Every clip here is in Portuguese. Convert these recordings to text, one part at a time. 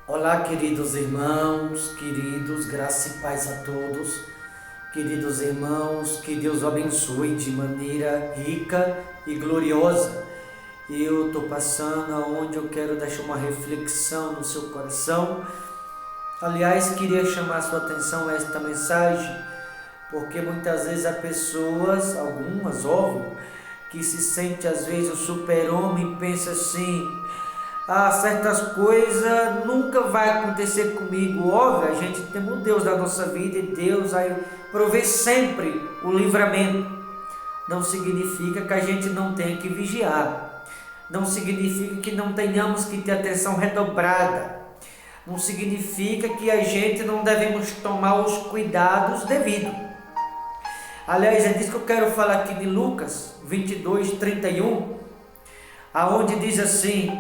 Olá, queridos irmãos, queridos, graça e paz a todos. Queridos irmãos, que Deus o abençoe de maneira rica e gloriosa. Eu estou passando aonde eu quero deixar uma reflexão no seu coração. Aliás, queria chamar a sua atenção a esta mensagem, porque muitas vezes há pessoas, algumas, óbvio, que se sente às vezes o super-homem e pensa assim: certas coisas nunca vai acontecer comigo. Óbvio, a gente tem um Deus da nossa vida e Deus vai prover sempre o livramento. Não significa que a gente não tenha que vigiar, não significa que não tenhamos que ter atenção redobrada, não significa que a gente não devemos tomar os cuidados devidos. Aliás, é disso que eu quero falar aqui de Lucas 22:31, aonde diz assim: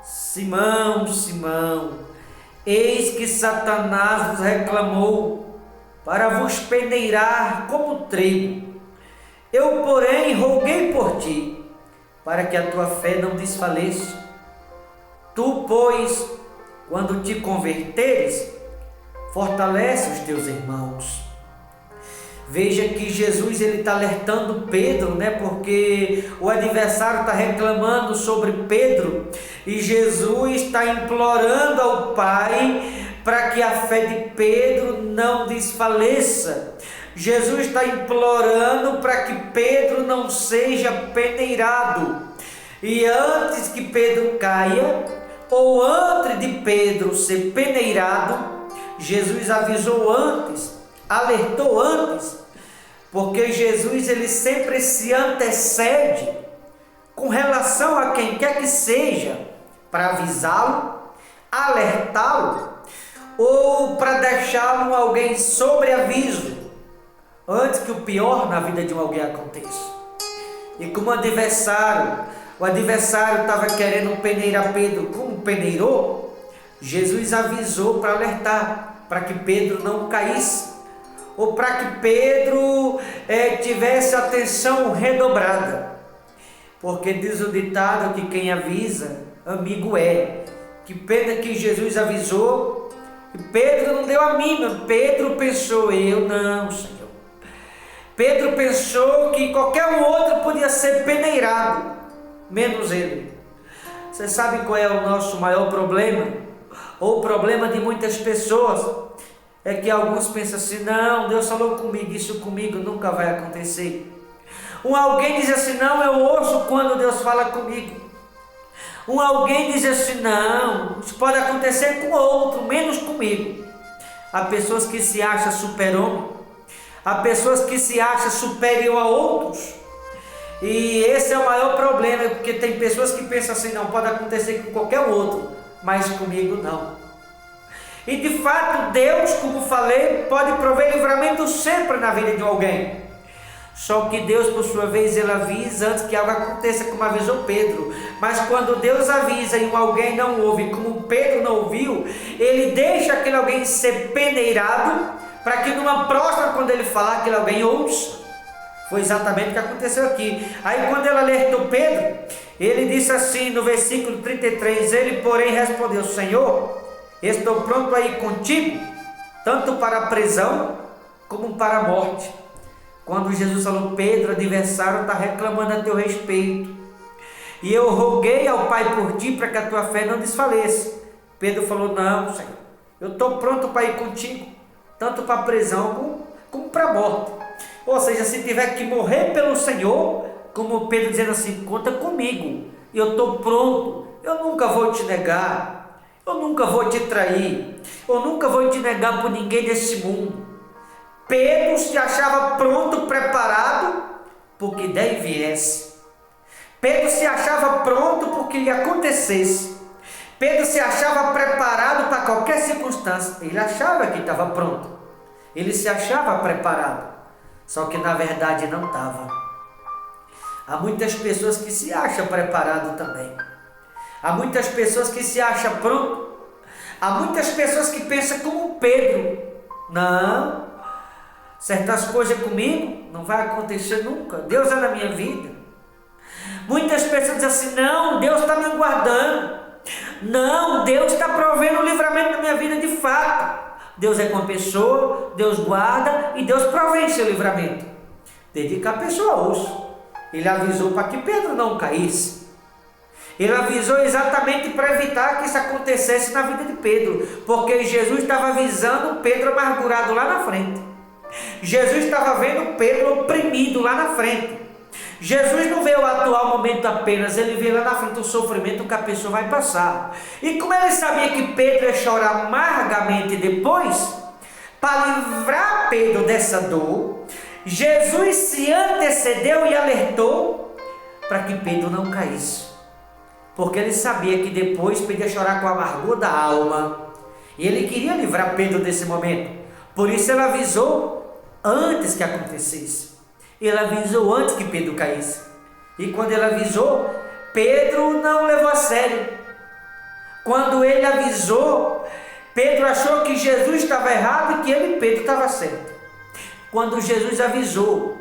Simão, Simão, eis que Satanás vos reclamou para vos peneirar como trigo. Eu, porém, roguei por ti, para que a tua fé não desfaleça. Tu, pois, quando te converteres, fortalece os teus irmãos. Veja que Jesus está alertando Pedro, porque o adversário está reclamando sobre Pedro e Jesus está implorando ao Pai para que a fé de Pedro não desfaleça. Jesus está implorando para que Pedro não seja peneirado. E antes que Pedro caia, ou antes de Pedro ser peneirado, Jesus avisou antes, alertou antes, porque Jesus ele sempre se antecede com relação a quem quer que seja, para avisá-lo, alertá-lo, ou para deixá-lo alguém sobre aviso, antes que o pior na vida de alguém aconteça. E como o adversário estava querendo peneirar Pedro como peneirou, Jesus avisou para alertar, para que Pedro não caísse, ou para que Pedro tivesse atenção redobrada. Porque diz o ditado que quem avisa, amigo é. Que pena que Jesus avisou e Pedro não deu a mínima. Pedro pensou: eu não, Senhor. Pedro pensou que qualquer um outro podia ser peneirado, menos ele. Você sabe qual é o nosso maior problema? Ou o problema de muitas pessoas? É que alguns pensam assim: não, Deus falou comigo, isso comigo nunca vai acontecer. Alguém diz assim: não, eu ouço quando Deus fala comigo. Alguém diz assim: não, isso pode acontecer com outro, menos comigo. Há pessoas que se acham super-homem, há pessoas que se acham superior a outros. E esse é o maior problema, porque tem pessoas que pensam assim: não, pode acontecer com qualquer outro, mas comigo não. E de fato Deus, como falei, pode prover livramento sempre na vida de alguém. Só que Deus, por sua vez, ele avisa antes que algo aconteça, como avisou Pedro. Mas quando Deus avisa e alguém não ouve, como Pedro não ouviu, ele deixa aquele alguém ser peneirado, para que numa próxima, quando ele falar, aquele alguém ouça. Foi exatamente o que aconteceu aqui. Aí quando ele alertou Pedro, ele disse assim no versículo 33, ele porém respondeu: Senhor, estou pronto a ir contigo, tanto para a prisão como para a morte. Quando Jesus falou: Pedro, o adversário está reclamando a teu respeito, e eu roguei ao Pai por ti para que a tua fé não desfaleça. Pedro falou: não, Senhor, eu estou pronto para ir contigo, tanto para a prisão como para a morte. Ou seja, se tiver que morrer pelo Senhor, como Pedro dizendo assim: conta comigo, eu estou pronto, eu nunca vou te negar, eu nunca vou te trair, eu nunca vou te negar por ninguém desse mundo. Pedro se achava pronto, preparado, porque daí viesse. Pedro se achava pronto porque lhe acontecesse. Pedro se achava preparado para qualquer circunstância. Ele achava que estava pronto. Ele se achava preparado. Só que na verdade não estava. Há muitas pessoas que se acham preparado também. Há muitas pessoas que se acham pronto. Há muitas pessoas que pensam como Pedro: não, certas coisas comigo não vai acontecer nunca. Deus é na minha vida. Muitas pessoas dizem assim: não, Deus está me guardando. Não, Deus está provendo o livramento vida de fato. Deus recompensou, Deus guarda e Deus provém seu livramento. Desde que a pessoa ouça. Ele avisou para que Pedro não caísse. Ele avisou exatamente para evitar que isso acontecesse na vida de Pedro, porque Jesus estava avisando Pedro amargurado lá na frente. Jesus estava vendo Pedro oprimido lá na frente. Jesus não vê o atual momento apenas, ele vê lá na frente o sofrimento que a pessoa vai passar. E como ele sabia que Pedro ia chorar amargamente depois, para livrar Pedro dessa dor, Jesus se antecedeu e alertou para que Pedro não caísse. Porque ele sabia que depois Pedro ia chorar com a amargura da alma. E ele queria livrar Pedro desse momento. Por isso ele avisou antes que acontecesse. Ele avisou antes que Pedro caísse. E quando ele avisou, Pedro não levou a sério. Quando ele avisou, Pedro achou que Jesus estava errado e que ele, Pedro, estava certo. Quando Jesus avisou,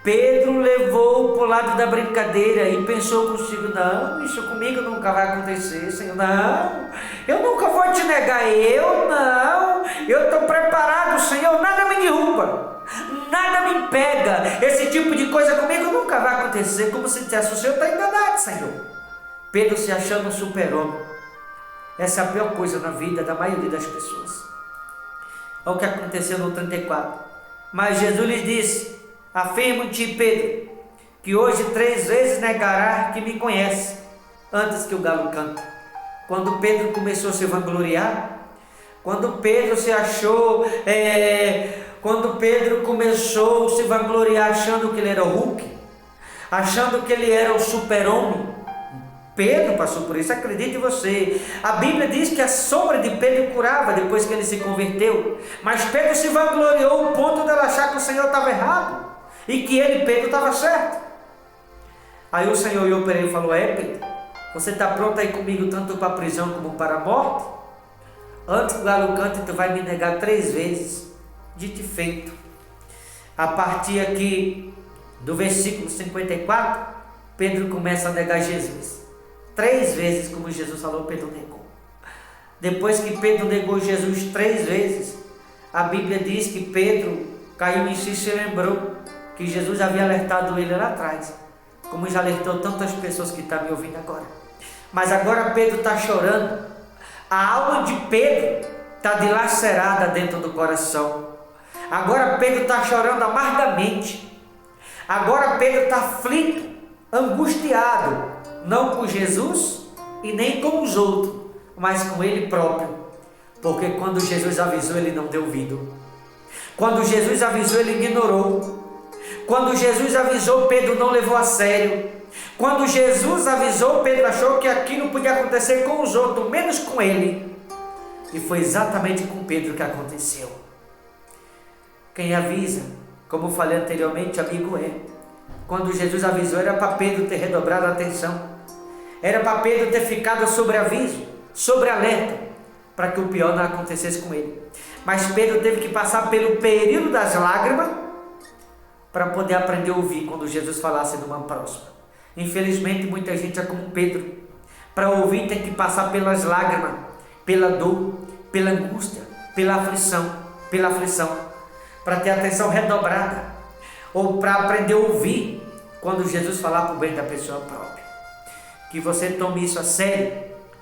Pedro levou para o lado da brincadeira e pensou consigo: não, isso comigo nunca vai acontecer, Senhor, não, eu nunca vou te negar, eu estou preparado, Senhor, nada me derruba, nada me impega, esse tipo de coisa comigo nunca vai acontecer, como se dissesse: o Senhor está enganado, Senhor. Pedro se achando um super-homem. Essa é a pior coisa na vida da maioria das pessoas. Olha o que aconteceu no 34. Mas Jesus lhes disse: afirmo-te, Pedro, que hoje 3 vezes negará que me conhece, antes que o galo cante. Quando Pedro começou a se vangloriar, quando Pedro se achou, quando Pedro começou a se vangloriar achando que ele era o Hulk, achando que ele era o super-homem, Pedro passou por isso, acredite você. A Bíblia diz que a sombra de Pedro curava depois que ele se converteu. Mas Pedro se vangloriou ao ponto de achar que o Senhor estava errado e que ele, Pedro, estava certo. Aí o Senhor olhou para ele e falou: Pedro, você está pronto a ir comigo tanto para a prisão como para a morte? Antes que o galo cante, tu vai me negar 3 vezes. Dito e feito. A partir aqui do versículo 54, Pedro começa a negar Jesus. 3 vezes, como Jesus falou, Pedro negou. Depois que Pedro negou Jesus 3 vezes, a Bíblia diz que Pedro caiu em si e se lembrou que Jesus havia alertado ele lá atrás, como já alertou tantas pessoas que estão me ouvindo agora. Mas agora Pedro está chorando. A alma de Pedro está dilacerada dentro do coração. Agora Pedro está chorando amargamente. Agora Pedro está aflito, angustiado, não com Jesus e nem com os outros, mas com ele próprio. Porque quando Jesus avisou, ele não deu ouvido. Quando Jesus avisou, ele ignorou. Quando Jesus avisou, Pedro não levou a sério. Quando Jesus avisou, Pedro achou que aquilo podia acontecer com os outros, menos com ele. E foi exatamente com Pedro que aconteceu. Quem avisa, como falei anteriormente, amigo é. Quando Jesus avisou, era para Pedro ter redobrado a atenção. Era para Pedro ter ficado sobre aviso, sobre alerta, para que o pior não acontecesse com ele. Mas Pedro teve que passar pelo período das lágrimas para poder aprender a ouvir quando Jesus falasse numa próxima. Infelizmente, muita gente é como Pedro. Para ouvir tem que passar pelas lágrimas, pela dor, pela angústia, pela aflição, para ter atenção redobrada, ou para aprender a ouvir quando Jesus falar para o bem da pessoa própria. Que você tome isso a sério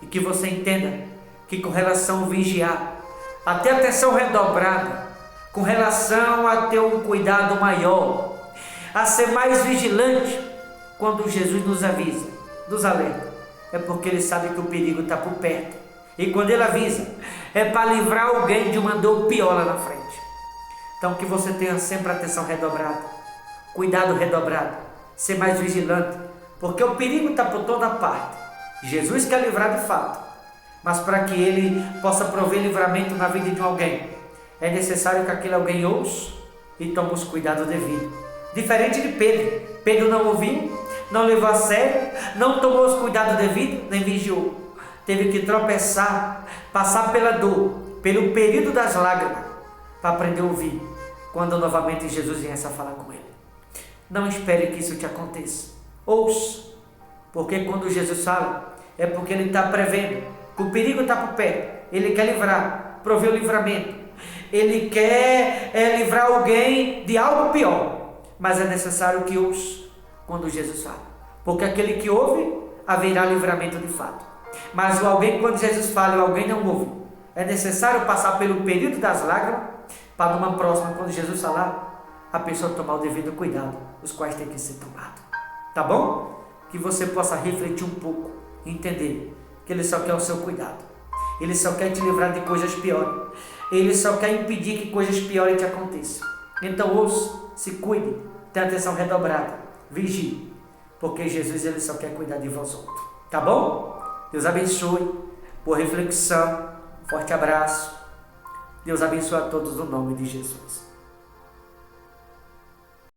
e que você entenda que com relação a vigiar, a ter atenção redobrada, com relação a ter um cuidado maior, a ser mais vigilante, quando Jesus nos avisa, nos alerta, é porque ele sabe que o perigo está por perto. E quando ele avisa, é para livrar alguém de uma dor pior lá na frente. Então que você tenha sempre atenção redobrada, cuidado redobrado, ser mais vigilante, porque o perigo está por toda parte. Jesus quer livrar de fato, mas para que ele possa prover livramento na vida de alguém, é necessário que aquele alguém ouça e tome os cuidados devidos. Diferente de Pedro. Pedro não ouviu, não levou a sério, não tomou os cuidados devidos, nem vigiou. Teve que tropeçar, passar pela dor, pelo período das lágrimas, para aprender a ouvir, quando novamente Jesus viesse a falar com ele. Não espere que isso te aconteça. Ouça, porque quando Jesus fala, é porque ele está prevendo que o perigo está por perto, ele quer livrar, prover o livramento. Ele quer livrar alguém de algo pior, mas é necessário que ouça quando Jesus fala, porque aquele que ouve, haverá livramento de fato. Mas o alguém, quando Jesus fala, o alguém não ouve, é necessário passar pelo período das lágrimas, para numa próxima, quando Jesus falar, a pessoa tomar o devido cuidado, os quais tem que ser tomados. Tá bom? Que você possa refletir um pouco, entender que Ele só quer o seu cuidado. Ele só quer te livrar de coisas piores. Ele só quer impedir que coisas piores te aconteçam. Então ouça, se cuide, tenha atenção redobrada, vigie, porque Jesus ele só quer cuidar de vós outros. Tá bom? Deus abençoe. Boa reflexão. Forte abraço. Deus abençoe a todos no nome de Jesus.